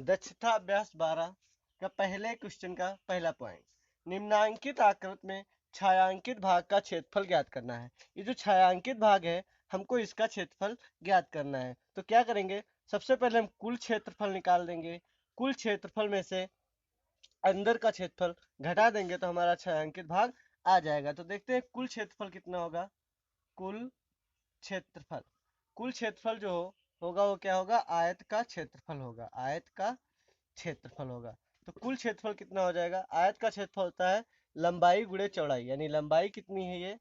दक्षता अभ्यास 12 का पहले क्वेश्चन का पहला पॉइंट, निम्नांकित आकृति में छायांकित भाग का क्षेत्रफल ज्ञात करना है। ये जो छायांकित भाग है हमको इसका क्षेत्रफल ज्ञात करना है। तो क्या करेंगे, सबसे पहले हम कुल क्षेत्रफल निकाल देंगे। कुल क्षेत्रफल में से अंदर का क्षेत्रफल घटा देंगे तो हमारा छायांकित भाग आ जाएगा। तो देखते हैं कुल क्षेत्रफल कितना होगा। कुल क्षेत्रफल, कुल क्षेत्रफल जो होगा वो क्या होगा, आयत का क्षेत्रफल होगा। आयत का क्षेत्रफल होगा। तो कुल क्षेत्रफल कितना हो जाएगा, आयत का क्षेत्रफल होता है लंबाई गुणे चौड़ाई, यानी लंबाई कितनी है,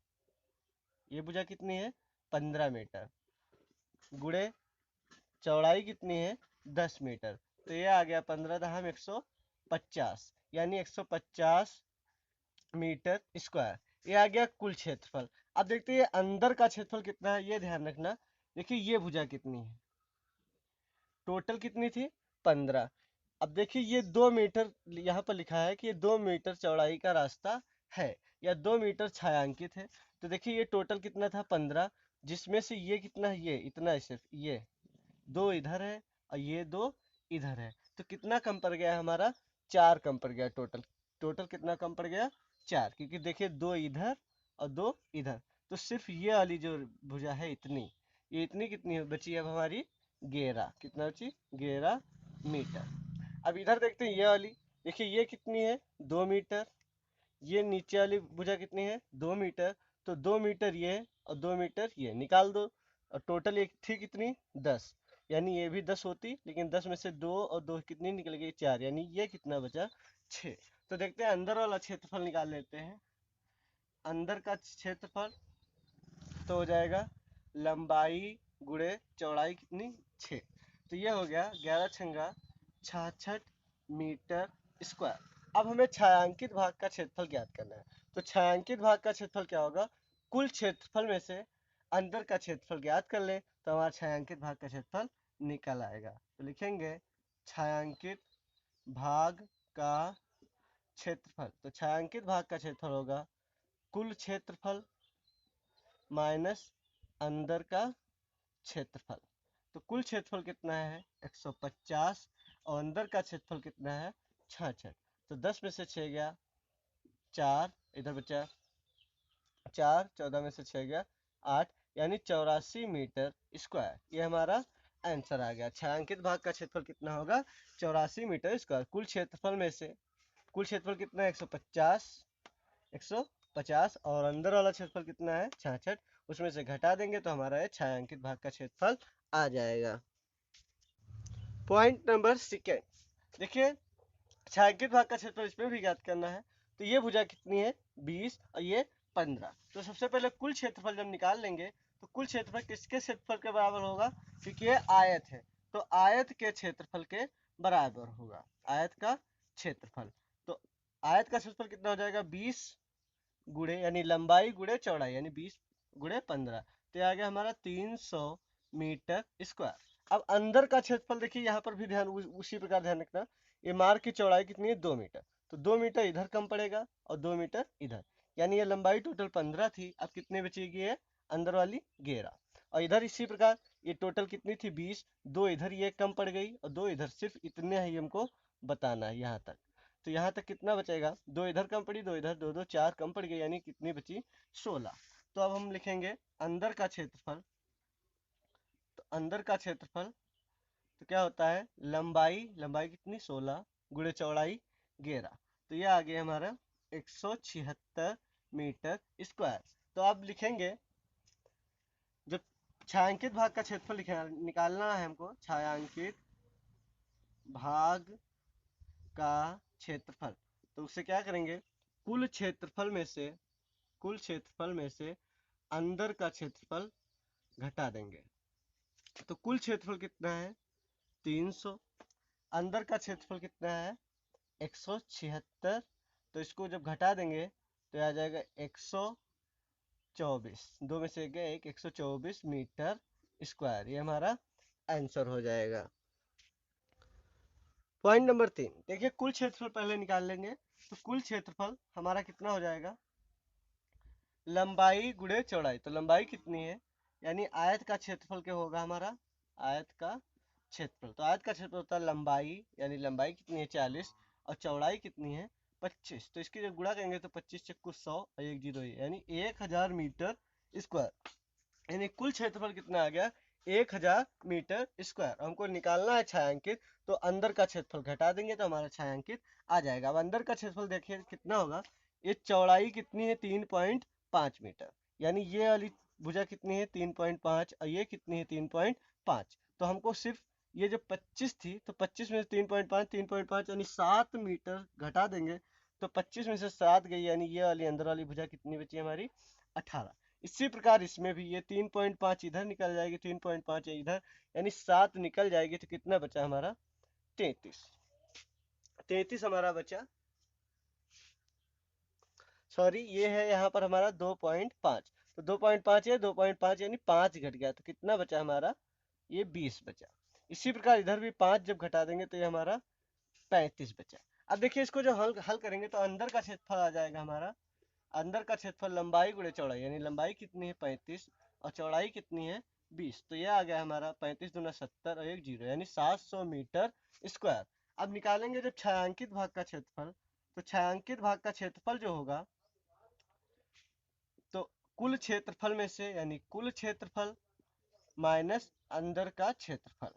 ये भुजा कितनी है 15 मीटर, गुणे चौड़ाई कितनी है 10 मीटर। तो ये आ गया 15 दहम 150, यानी 150 मीटर स्क्वायर। ये आ गया कुल क्षेत्रफल। अब देखते हैं अंदर का क्षेत्रफल कितना है, ये ध्यान रखना। देखिए ये भुजा कितनी है, टोटल कितनी थी 15। अब देखिए ये 2 मीटर यहाँ पर लिखा है कि ये 2 मीटर चौड़ाई का रास्ता है या 2 मीटर छायांकित है। तो देखिए ये टोटल कितना था 15, जिसमें से ये कितना है, ये इतना है, सिर्फ ये 2 इधर है और ये 2 इधर है। तो कितना कम पड़ गया हमारा, 4 कम पड़ गया टोटल। टोटल कितना कम पड़ गया 4, क्योंकि देखिए 2 इधर और 2 इधर। तो सिर्फ ये वाली जो भुजा है इतनी, ये इतनी कितनी बची अब हमारी 11, कितना बची 11 मीटर। अब इधर देखते हैं ये वाली, देखिए ये कितनी है 2 मीटर, ये नीचे वाली भुजा कितनी है 2 मीटर। तो 2 मीटर ये और 2 मीटर ये निकाल दो, और टोटल एक थी कितनी 10, यानी ये भी 10 होती, लेकिन 10 में से 2 और 2 कितनी निकल गई 4, यानी ये कितना बचा 6। तो देखते हैं अंदर वाला क्षेत्रफल निकाल लेते हैं। अंदर का क्षेत्रफल तो हो जाएगा लंबाई गुणे चौड़ाई कितनी 6। तो ये हो गया 11 छंगा 66 मीटर स्क्वायर। अब हमें छायांकित भाग का क्षेत्रफल ज्ञात करना है। तो छायांकित भाग का क्षेत्रफल क्या होगा, कुल क्षेत्रफल में से अंदर का क्षेत्रफल ज्ञात कर ले तो हमारा छायांकित भाग का क्षेत्रफल निकल आएगा। तो लिखेंगे छायांकित भाग का क्षेत्रफल। तो छायांकित भाग का क्षेत्रफल होगा कुल क्षेत्रफल माइनस अंदर का क्षेत्रफल। तो कुल क्षेत्रफल कितना है 150 और अंदर का क्षेत्रफल कितना है 66। तो 10 में से 6 गया 4, इधर बचा 4, 14 में से 6 गया 8, यानी 84 मीटर स्क्वायर। ये हमारा आंसर आ गया। छायांकित भाग का क्षेत्रफल कितना होगा 84 मीटर स्क्वायर। कुल क्षेत्रफल में से कुल क्षेत्रफल कितना है 150 और अंदर वाला क्षेत्रफल कितना है 66, उसमें से घटा देंगे तो हमारा ये छायांकित भाग का क्षेत्रफल आ जाएगा। पॉइंट नंबर सेकेंड, देखिए छायांकित भाग का क्षेत्रफल इसमें भी ज्ञात करना है। तो ये भुजा कितनी है 20 और ये 15। तो सबसे पहले कुल क्षेत्रफल जब निकाल लेंगे तो कुल क्षेत्रफल किसके क्षेत्रफल के बराबर होगा, क्योंकि ये आयत है तो आयत के क्षेत्रफल के बराबर होगा। आयत का क्षेत्रफल, तो आयत का क्षेत्रफल कितना हो जाएगा 20 गुणे, यानी लंबाई गुणे चौड़ाई, यानी 20 गुणे 15। तो आ गया हमारा 300 मीटर स्क्वायर। अब अंदर का क्षेत्रफल देखिए यहाँ पर भी ध्यान उसी प्रकार ध्यान रखना। ये मार्ग की चौड़ाई कितनी है 2 मीटर, तो 2 मीटर इधर कम पड़ेगा और 2 मीटर इधर, यानी ये लंबाई टोटल 15 थी, अब कितनी बचेगी है अंदर वाली 11। और इधर इसी प्रकार ये टोटल कितनी थी 20, 2 इधर ये कम पड़ गई और 2 इधर, सिर्फ इतने ही हमको बताना है यहाँ तक। तो यहाँ तक कितना बचेगा, 2 इधर कम पड़ी, 2 इधर, 2 2 4 कम पड़ गई, यानी कितनी बची 16। तो अब हम लिखेंगे अंदर का क्षेत्रफल। तो अंदर का क्षेत्रफल तो क्या होता है लंबाई, लंबाई कितनी 16 गुणे चौड़ाई 11। तो ये आ गया हमारा 176 मीटर स्क्वायर। तो अब लिखेंगे जब छायांकित भाग का क्षेत्रफल निकालना है हमको, छायांकित भाग का क्षेत्रफल, तो उससे क्या करेंगे, कुल क्षेत्रफल में से कुल क्षेत्रफल में से अंदर का क्षेत्रफल घटा देंगे। तो कुल क्षेत्रफल कितना है 300, अंदर का क्षेत्रफल कितना है 176। तो इसको जब घटा देंगे तो आ जाएगा 124, 2 में से गए 124 मीटर स्क्वायर। ये हमारा आंसर हो जाएगा। पॉइंट नंबर 3, देखिए कुल क्षेत्रफल पहले निकाल लेंगे। तो कुल क्षेत्रफल हमारा कितना हो जाएगा, लंबाई गुणे चौड़ाई। तो लंबाई कितनी है, यानी आयत का क्षेत्रफल क्या होगा हमारा, आयत का क्षेत्रफल। तो आयत का क्षेत्रफल होता है लंबाई, यानी लंबाई कितनी है 40 और चौड़ाई कितनी है 25। तो इसकी जब गुणा करेंगे तो 25 चक्कू 100 और 1 जीरो यानी 1000 मीटर स्क्वायर। यानी कुल क्षेत्रफल कितना आ गया 1000 मीटर स्क्वायर। हमको निकालना है छायांकित, तो अंदर का क्षेत्रफल घटा देंगे तो हमारा छायांकित आ जाएगा। अब अंदर का क्षेत्रफल देखिए कितना होगा, ये चौड़ाई कितनी है 3.5 मीटर, यानी ये वाली भुजा कितनी है 3.5 और ये कितनी है 3.5। तो हमको सिर्फ ये जो 25 थी, तो 25 में से 3.5 यानी 7 मीटर घटा देंगे तो 25 में से 7 गई, यानी ये वाली अंदर वाली भुजा कितनी बची हमारी 18। इसी प्रकार इसमें भी ये 3.5 इधर निकल जाएगी, 3.5 इधर, यानी 7 निकल जाएगी तो कितना बचा हमारा 33 हमारा बचा। सॉरी, ये है यहाँ पर हमारा 2.5, तो 2.5 है 2.5 यानी 5 घट गया, तो कितना बचा हमारा ये 20 बचा। इसी प्रकार इधर भी 5 जब घटा देंगे तो ये हमारा 35 बचा। अब देखिए इसको जो हल करेंगे तो अंदर का क्षेत्रफल आ जाएगा हमारा, अंदर का क्षेत्रफल लंबाई गुणे चौड़ाई, यानी लंबाई कितनी है 35 और चौड़ाई कितनी है 20। तो यह आ गया हमारा 35 दूना 70 और 1 जीरो यानी 700 मीटर स्क्वायर। अब निकालेंगे जब छायांकित भाग का क्षेत्रफल, तो छायांकित भाग का क्षेत्रफल जो होगा, तो कुल क्षेत्रफल में से, यानी कुल क्षेत्रफल माइनस अंदर का क्षेत्रफल,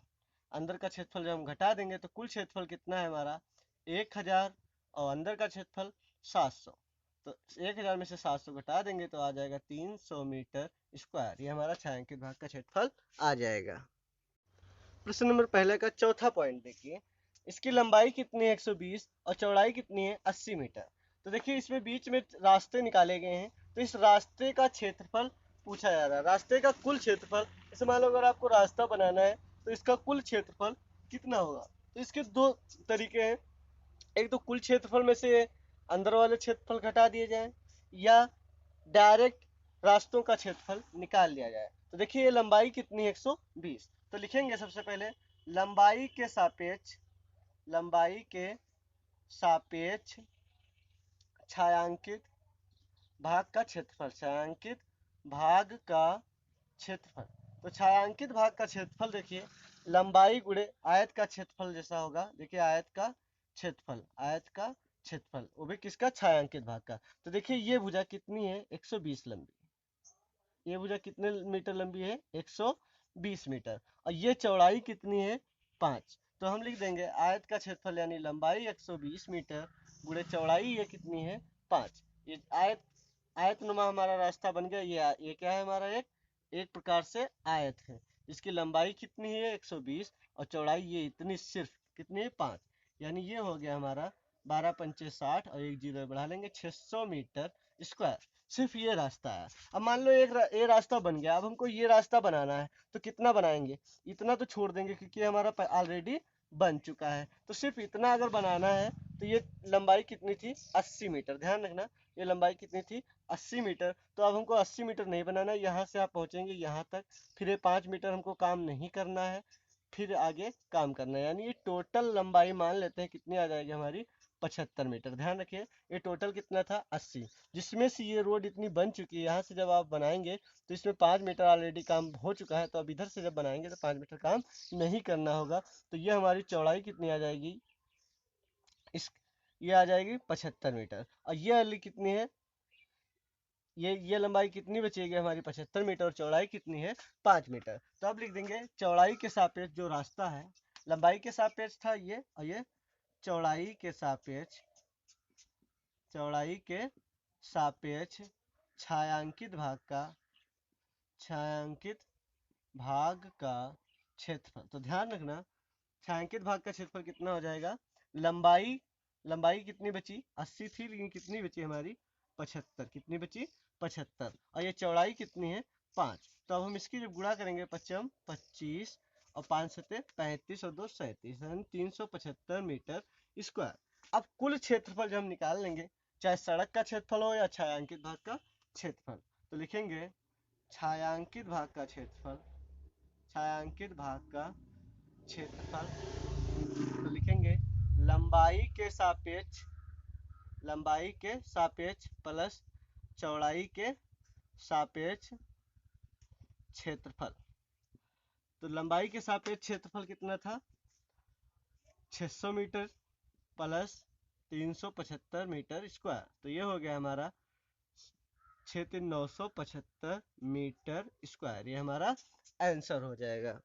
अंदर का क्षेत्रफल जब हम घटा देंगे तो कुल क्षेत्रफल कितना है हमारा 1000 और अंदर का क्षेत्रफल 700। तो 1000 में से 700 घटा देंगे तो आ जाएगा 300 मीटर स्क्वायर। ये हमारा छायांकित भाग का क्षेत्रफल आ जाएगा। प्रश्न नंबर पहले का चौथा पॉइंट देखिए, इसकी लंबाई कितनी है 120 और चौड़ाई कितनी है 80 मीटर। तो देखिए इसमें बीच में रास्ते निकाले गए हैं, तो इस रास्ते का क्षेत्रफल पूछा जा रहा है। रास्ते का कुल क्षेत्रफल, जैसे मान लो अगर आपको रास्ता बनाना है तो इसका कुल क्षेत्रफल कितना होगा। तो इसके दो तरीके हैं, एक तो कुल क्षेत्रफल में से अंदर वाले क्षेत्रफल घटा दिए जाए, या डायरेक्ट रास्तों का क्षेत्रफल निकाल लिया जाए। तो देखिए ये लंबाई कितनी है 120, तो लिखेंगे सबसे पहले लंबाई के सापेक्ष, लंबाई के सापेक्ष छायांकित भाग का क्षेत्रफल, छायांकित भाग का क्षेत्रफल। तो छायांकित भाग का क्षेत्रफल देखिए लंबाई गुणे आयत का क्षेत्रफल जैसा होगा। देखिए आयत का क्षेत्रफल, आयत का क्षेत्रफल, वो भी किसका छायांकित भाग का। तो देखिए ये भुजा कितनी है 120 लंबी, ये भुजा कितने मीटर लंबी है 120 मीटर, और ये चौड़ाई कितनी है 5। तो हम लिख देंगे आयत का क्षेत्रफल यानी लंबाई 120 मीटर गुणे चौड़ाई ये कितनी है 5। ये आयत नुमा हमारा रास्ता बन गया। ये क्या है हमारा एक प्रकार से आयत है, इसकी लंबाई कितनी है 120 और चौड़ाई ये इतनी, सिर्फ कितनी है 5, यानी ये हो गया हमारा 12 पंचे 60 और 1 जीरो बढ़ा लेंगे 600 मीटर स्क्वायर। सिर्फ ये रास्ता है। अब मान लो ये रास्ता बन गया, अब हमको ये रास्ता बनाना है तो कितना बनाएंगे, इतना तो छोड़ देंगे क्योंकि हमारा ऑलरेडी बन चुका है। तो सिर्फ इतना अगर बनाना है तो ये लंबाई कितनी थी 80 मीटर, ध्यान रखना ये लंबाई कितनी थी 80 मीटर। तो अब हमको 80 मीटर नहीं बनाना है, यहाँ से आप पहुँचेंगे यहाँ तक, फिर ये 5 मीटर हमको काम नहीं करना है, फिर आगे काम करना है, यानी ये टोटल लंबाई मान लेते हैं कितनी आ जाएगी हमारी 75 मीटर। ध्यान रखिए ये टोटल कितना था 80, जिसमें से ये रोड इतनी बन चुकी है, यहाँ से जब आप बनाएंगे तो इसमें 5 मीटर ऑलरेडी काम हो चुका है, तो अब इधर से जब बनाएंगे तो 5 मीटर काम नहीं करना होगा। तो ये हमारी चौड़ाई कितनी आ जाएगी, इस ये आ जाएगी 75 मीटर, और ये वाली कितनी है, ये लंबाई कितनी बचेगी हमारी 75 मीटर और चौड़ाई कितनी है 5 मीटर। तो अब लिख देंगे चौड़ाई के सापेक्ष जो रास्ता है, लंबाई के सापेक्ष था ये, और ये चौड़ाई के सापेक्ष, चौड़ाई के सापेक्ष छायांकित भाग का, छायांकित भाग का क्षेत्रफल। तो ध्यान रखना छायांकित भाग का क्षेत्रफल कितना हो जाएगा, लंबाई, लंबाई कितनी बची 80 थी लेकिन कितनी बची हमारी 75, कितनी बची 75, और ये चौड़ाई कितनी है 5। तो अब हम इसकी जब गुणा करेंगे 55 25 और 5 सते 35 और 2 37 यानी 375 मीटर स्क्वायर। अब कुल क्षेत्रफल जब हम निकाल लेंगे, चाहे सड़क का क्षेत्रफल हो या छायांकित भाग का क्षेत्रफल, तो लिखेंगे छायांकित भाग का क्षेत्रफल, छायांकित भाग का क्षेत्रफल, तो लिखेंगे लंबाई के सापेक्ष, लंबाई के सापेक्ष प्लस चौड़ाई के सापेक्ष क्षेत्रफल। तो लंबाई के सापेक्ष क्षेत्रफल कितना था, 600 मीटर प्लस 375 मीटर स्क्वायर। तो ये हो गया हमारा 6,975 मीटर स्क्वायर। ये हमारा आंसर हो जाएगा।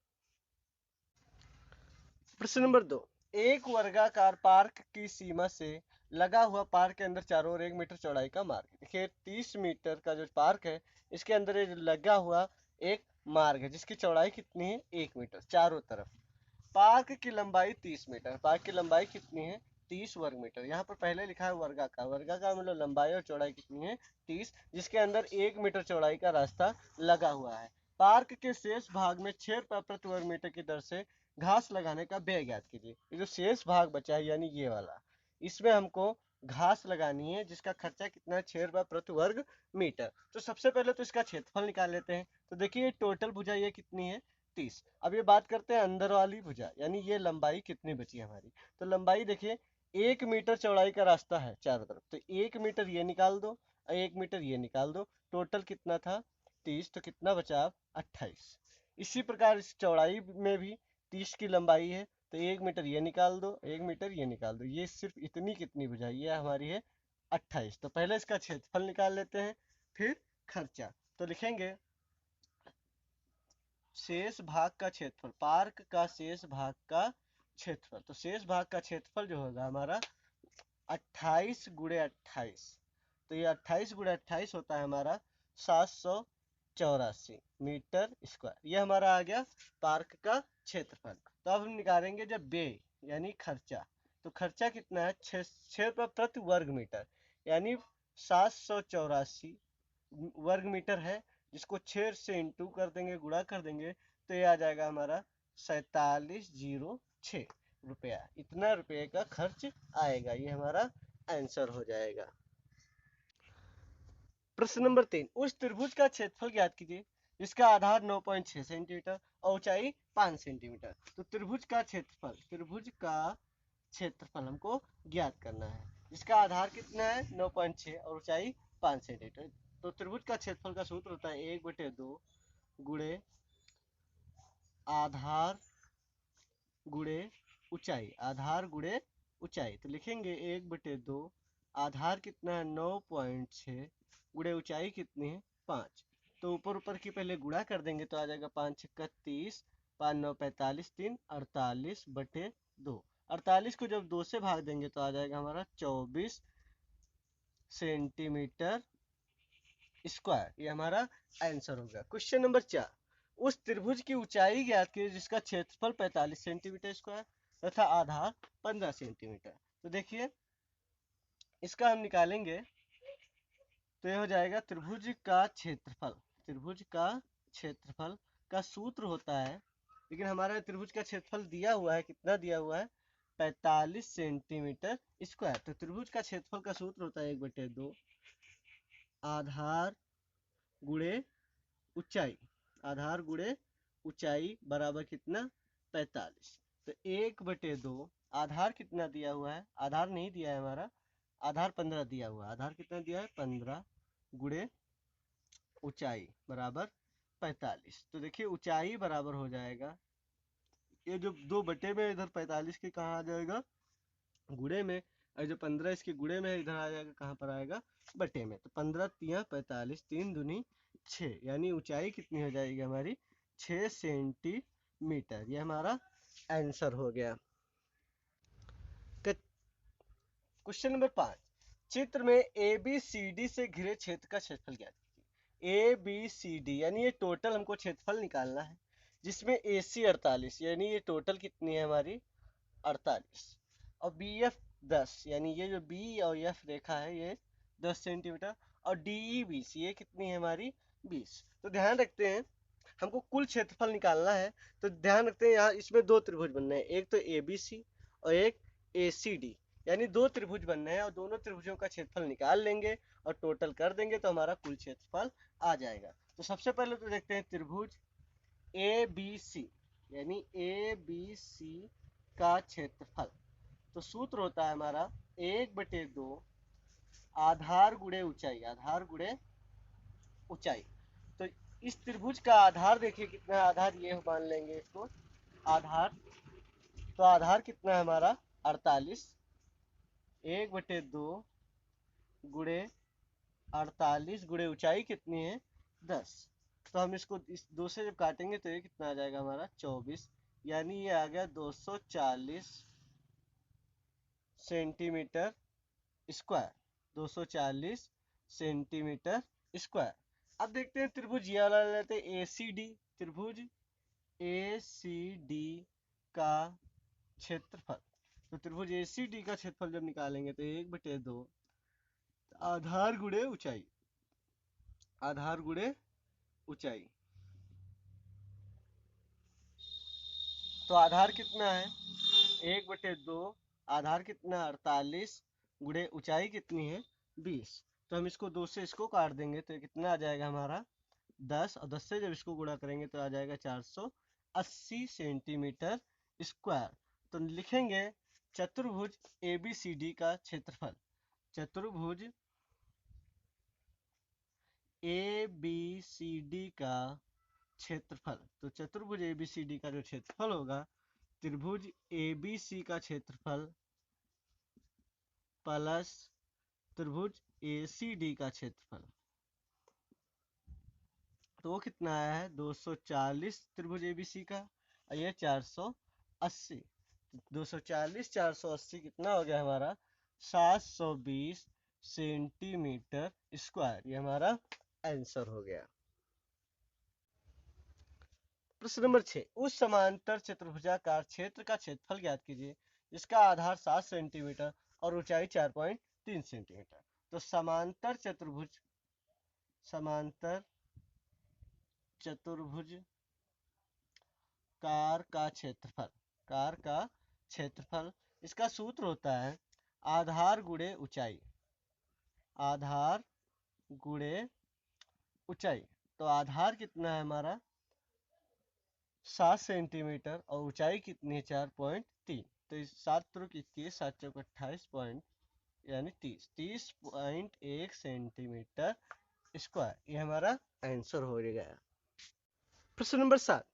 प्रश्न नंबर 2, एक वर्गाकार पार्क की सीमा से लगा हुआ पार्क के अंदर चारों ओर 1 मीटर चौड़ाई का मार्ग। देखिए 30 मीटर का जो पार्क है इसके अंदर ये लगा हुआ एक मार्ग है जिसकी चौड़ाई कितनी है, 1 मीटर चारों तरफ। पार्क की लंबाई 30 मीटर। पार्क की लंबाई कितनी है, 30 वर्ग मीटर। यहाँ पर पहले लिखा है वर्गाकार। वर्गाकार मतलब लंबाई और चौड़ाई कितनी है, 30, जिसके अंदर 1 मीटर चौड़ाई का रास्ता लगा हुआ है। पार्क के शेष भाग में 6 रुपये प्रति वर्ग मीटर की दर से घास लगाने का व्यय ज्ञात कीजिए। ये जो शेष भाग बचा है यानी ये वाला, इसमें हमको घास लगानी है जिसका खर्चा कितना है, 6 रुपये प्रति वर्ग मीटर। तो सबसे पहले तो इसका क्षेत्रफल निकाल लेते हैं। तो देखिए टोटल भुजा ये कितनी है, 30। अब ये बात करते हैं अंदर वाली भुजा यानी ये लंबाई कितनी बची हमारी। तो लंबाई देखिए 1 मीटर चौड़ाई का रास्ता है चारों तरफ, तो 1 मीटर ये निकाल दो, 1 मीटर ये निकाल दो। टोटल कितना था, 30, तो कितना बचा, 28। इसी प्रकार इस चौड़ाई में भी 30 की लंबाई है, तो 1 मीटर ये निकाल दो, 1 मीटर ये निकाल दो। ये सिर्फ इतनी कितनी भुजा, ये हमारी है 28। तो पहले इसका क्षेत्रफल निकाल लेते हैं, फिर खर्चा। तो लिखेंगे शेष भाग का क्षेत्रफल, पार्क का शेष भाग का क्षेत्रफल। तो शेष भाग का क्षेत्रफल जो होगा हमारा 28 गुणे 28। तो ये 28 गुणे 28 होता है हमारा 784 मीटर स्क्वायर। ये हमारा आ गया पार्क का क्षेत्रफल। तो अब हम निकालेंगे जब व्यय यानी खर्चा। तो खर्चा कितना है, 6 रुपये प्रति वर्ग मीटर, यानी 784 वर्ग मीटर है, जिसको 6 से इंटू कर देंगे, गुणा कर देंगे, तो ये आ जाएगा हमारा 4706 रुपया। इतना रुपये का खर्च आएगा। ये हमारा आंसर हो जाएगा। प्रश्न नंबर 3, उस त्रिभुज का क्षेत्रफल ज्ञात कीजिए जिसका आधार 9.6 सेंटीमीटर और ऊंचाई 5 सेंटीमीटर। तो त्रिभुज का क्षेत्रफल हमको ज्ञात करना है जिसका आधार कितना है, 9.6 और ऊंचाई 5 सेंटीमीटर। तो त्रिभुज का क्षेत्रफल का सूत्र होता है 1/2 गुणे आधार गुणे ऊंचाई, आधार गुणे ऊंचाई। तो लिखेंगे 1/2, आधार कितना है 9.6 गुणे ऊंचाई कितनी है 5। तो ऊपर ऊपर की पहले गुणा कर देंगे तो आ जाएगा 5 छक्का 30, 5 9 45, 3 48/2। 48 को जब 2 से भाग देंगे तो आ जाएगा हमारा 24 सेंटीमीटर स्क्वायर। ये हमारा आंसर होगा। क्वेश्चन नंबर 4, उस त्रिभुज की ऊंचाई ज्ञात कीजिए जिसका क्षेत्रफल 45 सेंटीमीटर स्क्वायर तथा आधार 15 सेंटीमीटर। तो देखिए इसका हम निकालेंगे तो यह हो जाएगा त्रिभुज का क्षेत्रफल। त्रिभुज का क्षेत्रफल का सूत्र होता है, लेकिन हमारा त्रिभुज का क्षेत्रफल दिया हुआ है, कितना दिया हुआ है, 45 सेंटीमीटर स्क्वायर। तो त्रिभुज का क्षेत्रफल का सूत्र होता है 1/2 आधार गुणे ऊंचाई, आधार गुणे ऊंचाई बराबर कितना, 45। तो 1/2, आधार कितना दिया हुआ है, आधार नहीं दिया है हमारा, आधार 15 दिया हुआ है। आधार कितना दिया है, 15 गुणे ऊंचाई बराबर 45। तो देखिए ऊंचाई बराबर हो जाएगा, ये जो 2 में इधर 45 के कहाँ आ जाएगा, गुणे में, और जो 15 इसके गुणे में इधर आ जाएगा, कहाँ पर आएगा, बटे में। तो 15 तिया 45, 3 दूनी 6, यानी ऊंचाई कितनी हो जाएगी हमारी, 6 सेंटीमीटर। ये हमारा आंसर हो गया। क्वेश्चन नंबर 5, चित्र में ABCD से घिरे क्षेत्र का क्षेत्रफल ज्ञात कीजिए। ABCD यानी ये टोटल हमको क्षेत्रफल निकालना है, जिसमें AC 48, यानी ये टोटल कितनी है हमारी, 48, और BF 10, यानी ये जो B और F रेखा है ये 10 सेंटीमीटर, और DE20 ये कितनी है हमारी, 20। तो ध्यान रखते हैं हमको कुल क्षेत्रफल निकालना है, तो ध्यान रखते हैं यहाँ इसमें 2 त्रिभुज बनने हैं, एक तो ABC और एक ACD, यानी 2 त्रिभुज बनने हैं, और दोनों त्रिभुजों का क्षेत्रफल निकाल लेंगे और टोटल कर देंगे तो हमारा कुल क्षेत्रफल आ जाएगा। तो सबसे पहले तो देखते हैं त्रिभुज ABC, यानी ABC का क्षेत्रफल। तो सूत्र होता है हमारा 1/2 आधार गुणे ऊंचाई, आधार गुणे ऊंचाई। तो इस त्रिभुज का आधार देखिए कितना है, आधार ये मान लेंगे इसको आधार। तो आधार कितना है हमारा 48, 1/2 गुणे 48 गुणे ऊंचाई कितनी है 10। तो हम इसको इस 2 से जब काटेंगे तो ये कितना आ जाएगा हमारा 24, यानी ये आ गया 240 सेंटीमीटर स्क्वायर, 240 सेंटीमीटर स्क्वायर। अब देखते हैं त्रिभुज ये वाला लेते हैं ACD, त्रिभुज ACD का क्षेत्रफल। तो त्रिभुज ACD का क्षेत्रफल जब निकालेंगे तो 1/2 आधार गुणे ऊंचाई, आधार गुणे ऊंचाई। तो आधार कितना है 1/2, आधार कितना 48 गुणे ऊंचाई कितनी है 20। तो हम इसको 2 से इसको काट देंगे तो कितना आ जाएगा हमारा 10, और 10 से जब इसको गुणा करेंगे तो आ जाएगा 480 सेंटीमीटर स्क्वायर। तो लिखेंगे चतुर्भुज ABCD का क्षेत्रफल, चतुर्भुज ABCD का क्षेत्रफल। तो चतुर्भुज ABCD का जो क्षेत्रफल होगा, त्रिभुज ABC का क्षेत्रफल प्लस त्रिभुज ACD का क्षेत्रफल, तो वो कितना आया है 240 त्रिभुज ABC का, और ये 480, 240 480 कितना हो गया हमारा 720 सेंटीमीटर स्क्वायर। ये हमारा आंसर हो गया। प्रश्न नंबर 6, उस समांतर चतुर्भुजाकार क्षेत्र का क्षेत्रफल ज्ञात कीजिए जिसका आधार 7 सेंटीमीटर और ऊंचाई 4.3 सेंटीमीटर। तो समांतर चतुर्भुज, समांतर चतुर्भुज कार का क्षेत्रफल, कार का क्षेत्रफल, इसका सूत्र होता है आधार गुणे ऊंचाई, आधार गुणे ऊंचाई। तो आधार कितना है हमारा 7 सेंटीमीटर और ऊंचाई कितनी है 4.3। तो इस 7 त्रुक 21, 7 चौक 28 पॉइंट यानी 30.1 सेंटीमीटर स्क्वायर। ये हमारा आंसर हो गया। प्रश्न नंबर 7,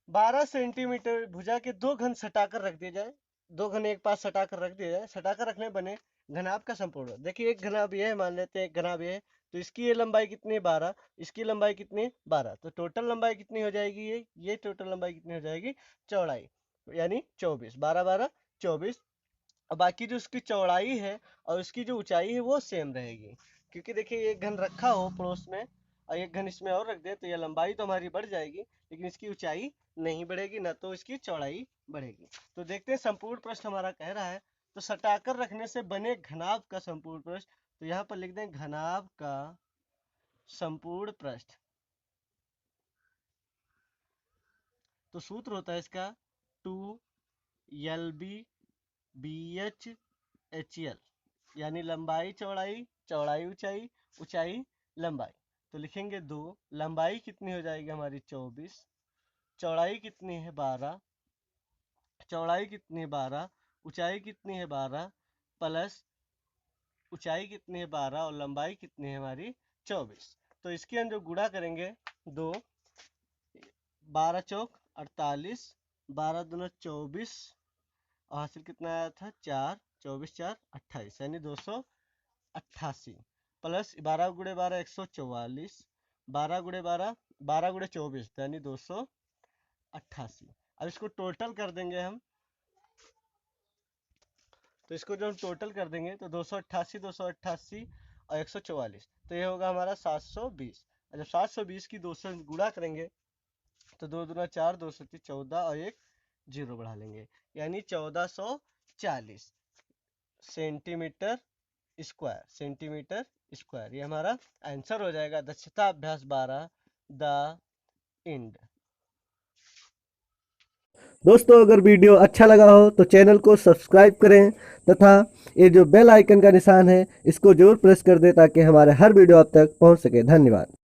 12 सेंटीमीटर भुजा के 2 घन सटाकर रख दिए जाए, 2 घन एक पास सटाकर रख दिए जाए, सटाकर रखने बने घनाभ का संपूर्ण। देखिए एक घनाभ ये है, मान लेते हैं एक घनाभ ये है, तो इसकी ये लंबाई कितनी है 12, इसकी लंबाई कितनी है 12, तो टोटल लंबाई कितनी हो जाएगी, ये टोटल लंबाई कितनी हो जाएगी चौड़ाई, यानी 24, 12 12 24। और बाकी जो उसकी चौड़ाई है और उसकी जो ऊंचाई है वो सेम रहेगी, क्योंकि देखिए एक घन रखा हो पड़ोस में और एक घन इसमें और रख दे तो ये लंबाई तो हमारी बढ़ जाएगी, लेकिन इसकी ऊंचाई नहीं बढ़ेगी, ना तो इसकी चौड़ाई बढ़ेगी। तो देखते हैं संपूर्ण प्रश्न हमारा कह रहा है, तो सटाकर रखने से बने घनाभ का संपूर्ण पृष्ठ, तो यहाँ पर लिख दें घनाभ का संपूर्ण पृष्ठ। तो सूत्र होता है इसका 2LB/BH/HL, यानी लंबाई चौड़ाई, चौड़ाई ऊंचाई, ऊंचाई लंबाई। तो लिखेंगे 2, लंबाई कितनी हो जाएगी हमारी 24, चौड़ाई कितनी है 12, चौड़ाई कितनी है 12, ऊंचाई कितनी है 12, प्लस ऊंचाई कितनी है 12 और लंबाई कितनी है हमारी 24। तो इसके हम जो गुणा करेंगे 2, 12 चौक 48, 12 दूना 24, और हासिल कितना आया था 4, 24 4 28, यानी 288, प्लस 12 गुणे 12 144, 12 गुणे 12 12 गुणे 24 यानी 288। अब इसको टोटल कर देंगे हम, तो इसको जब हम टोटल कर देंगे तो 288 288 और 144, तो ये होगा हमारा 720। जब 720 की 2 से गुणा करेंगे तो 2 दूना 4, 2 3 14 और एक 0 बढ़ा लेंगे, यानी 1440 सेंटीमीटर स्क्वायर, सेंटीमीटर स्क्वायर। ये हमारा आंसर हो जाएगा। दक्षता अभ्यास 12 द एंड। दोस्तों अगर वीडियो अच्छा लगा हो तो चैनल को सब्सक्राइब करें तथा ये जो बेल आइकन का निशान है इसको जरूर प्रेस कर दें ताकि हमारे हर वीडियो आप तक पहुंच सके। धन्यवाद।